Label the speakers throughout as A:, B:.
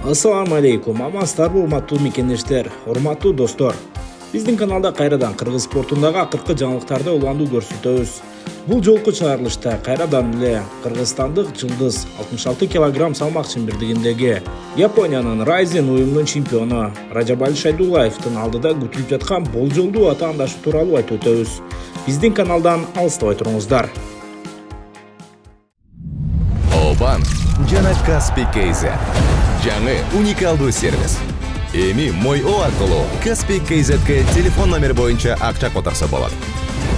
A: Ассаламу алейкум, амансыздарбы урматтуу мекендештер, урматтуу достор. Биздин каналда кайрадан кыргыз спортундагы акыркы жаңылыктарды уландуу көрсөтөбүз. Бул жолку чыгарылышта кайрадан эле кыргызстандык жылдыз 66 кг салмак чембирдигиндеги Япониянын Райзен уюмунун чемпиону Ражабали Шайдуллаевдин алдыда күтүлүп жаткан болжолдуу атаандашы тууралуу айтып өтөбүз. Биздин каналдан алыстабай туруңуздар.
B: Банк жана Каспий KZ. Жаңы уникалдуу сервис. Эми Мой.О аркылуу Каспий KZ'ге телефон номер боюнча акча которсо болот.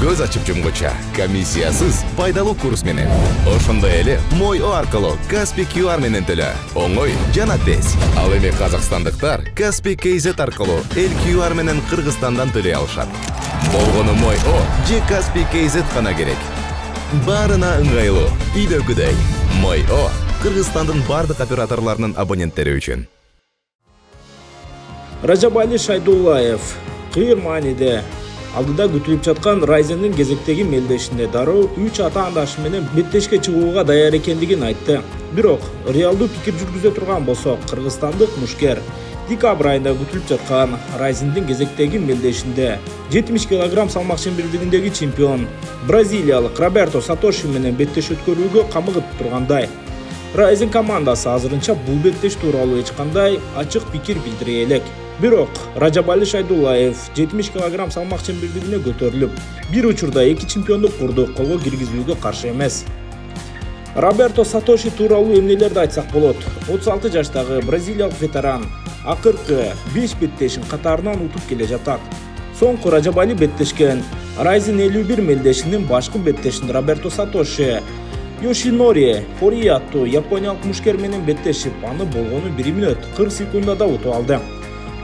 B: Көз ачып жумгуча комиссиясыз пайдалуу курс менен. Ошондой эле Мой.О аркылуу Каспий QR менен төлө. Оңой жана тез. Ал эми казакстандыктар Каспий KZ аркылуу эл QR менен Кыргызстандан төлөй алышат. Болгону Мой.О же Каспий KZ гана керек. Барына ыңгайлуу, үйдөгүдөй. Мой.О Кыргызстандын бардык операторлорунун абоненттери үчүн.
A: Ражабали Шайдуллаев кыйыр мааниде алдыда күтүлүп жаткан Райзендин кезектеги мелдешинде дароо 3 атаандашы менен беттешке чыгууга даяр экендигин айтты. Бирок реалдуу пикир жүргүзө турган болсок, кыргызстандык мушкер декабрь айында күтүлүп жаткан Райзендин кезектеги мелдешинде 70 кг салмак чембирдигиндеги чемпион бразилиялык Роберто Сатоши менен беттеш өткөрүүгө камыгып тургандай. Райзен командасы азырынча бул беттеш тууралуу эч кандай ачык пикир билдире элек. Бирок Ражабали Шайдуллаев 70 кг салмак чембирдигине көтөрүлүп, бир учурда эки чемпиондук курду колго киргизүүгө каршы эмес. Роберто Сатоши тууралуу эмнелерди айтсак болот. 36 жаштагы бразилиялык ветеран акыркы 5 беттешин катарынан утуп келе жатат. Соңку Ражабали беттешкен Райзен 51 мелдешинин башкы беттешин Роберто Сатоши Йошинори Хори аттуу япониялык мушкер менен беттешип, аны болгону 1 мүнөт 40 секундада утуп алды.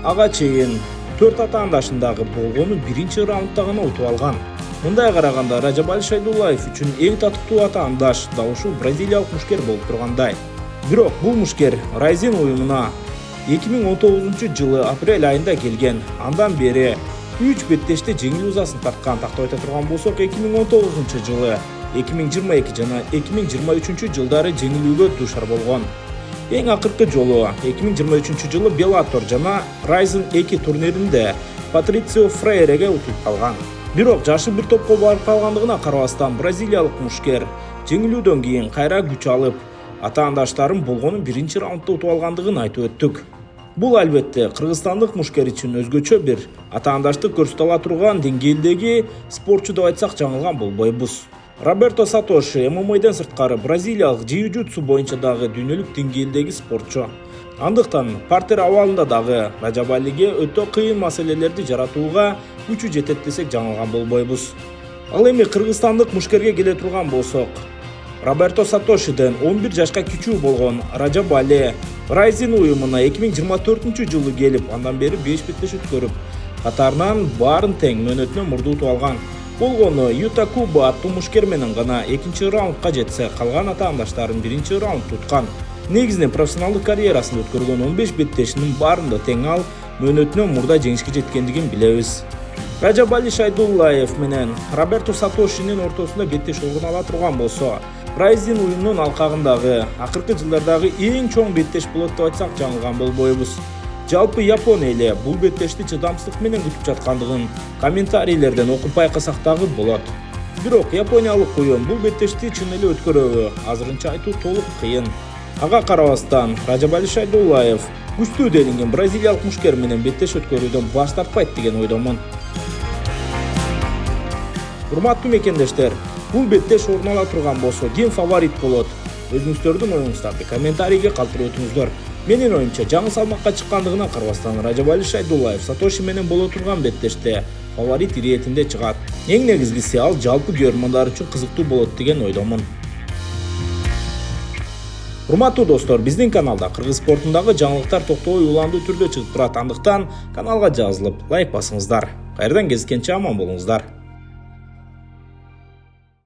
A: Ага чейин 4 атаандашындагы болгону 1-чи раундда гана утуп алган. Мындай караганда Ражабали Шайдуллаев үчүн эң татыктуу атаандаш да ушул бразилиялык мушкер болуп тургандай. Бирок бул мушкер Райзен уюмуна 2019-жылы апрель айында келген. Андан бери 3 беттеште жеңил узасын тарткан. Тактап айта турган болсок, 2019-жылы, 2022 жана 2023 жылдары жеңилүүгө дуушар болгон. Эң акыркы жолу 2023-жылы Беллатор жана Райзен 2 турниринде Патрицио Фрейреге утуп калган. Бирок жашы бир топко барып калгандыгына карабастан бразилиялык мушкер жеңилүүдөн кийин кайра күч алып, атаандаштарын болгону 1-чи раундда утуп алгандыгын айтып өттүк. Бул албетте кыргызстандык мушкер үчүн өзгөчө бир атаандаштык көрсөтө ала турган деңгээлдеги спортчу деп айтсак жаңылган болбойбуз. Роберто Сатоши ММА'ден сырткары бразилиялык джиу-джитсу боюнча дагы дүйнөлүк деңгээлдеги спортчу. Андыктан партер абалында дагы Ражабалиге өтө кыйын маселелерди жаратууга күчү жетет десек жаңылган болбойбуз. Ал эми кыргызстандык мушкерге келе турган болсок, Роберто Сатошиден 11 жашка кичүү болгон Ражабали Райзен уюмуна 2024-жылы келип, андан бери 5 беттеш өткөрүп, катарынан баарын тең мөөнөтүнөн мурда утуп алган. Болгону Юта Куба аттуу мушкер менен гана 2-чи раундга жетсе, калган атаандаштарын 1-чи раунд туткан. Негизинен профессионалдык карьерасын өткөргөн 15 беттешинин баарында тең ал мөөнөтүнөн мурда жеңишке жеткендигин билебиз. Ражабали Шайдуллаев менен Роберто Сатошинин ортосунда беттеш орун ала турган болсо, Райзен уюмунун алкагындагы акыркы жылдардагы эң чоң беттеш болот деп айтсак жаңылган болбойбуз. Жалпы Япония эле бул беттешти чыдамсыздык менен күтүп жаткандыгын комментарийлерден окуп байкасак дагы болот. Бирок япониялык уюм бул беттешти чын эле өткөрөбү азырынча айтуу толук кыйын. Ага карабастан Ражабали Шайдуллаев күчтүү делинген бразилиялык мушкер менен беттеш өткөрүүдөн баш тартпайт деген ойдомун. Урматтуу мекендештер, бул беттеш орун ала турган болсо, ким фаворит болот? Өзүңүздөрдүн оюңуздарды комментарийге калтырып өтүңүздөр. Менин оюмча, жаңы салмакка чыккандыгына карабастан Ражабали Шайдуллаев Сатоши менен боло турган беттеште фаворит иретинде чыгат. Эң негизгиси ал жалпы көрөрмандар үчүн кызыктуу болот деген ойдомун. Урматтуу достор, биздин каналда кыргыз спортундагы жаңылыктар токтобой уландуу түрдө чыгып турат. Андыктан каналга жазылып, лайк басыңыздар. Кайрадан кезишкенче аман болуңуздар.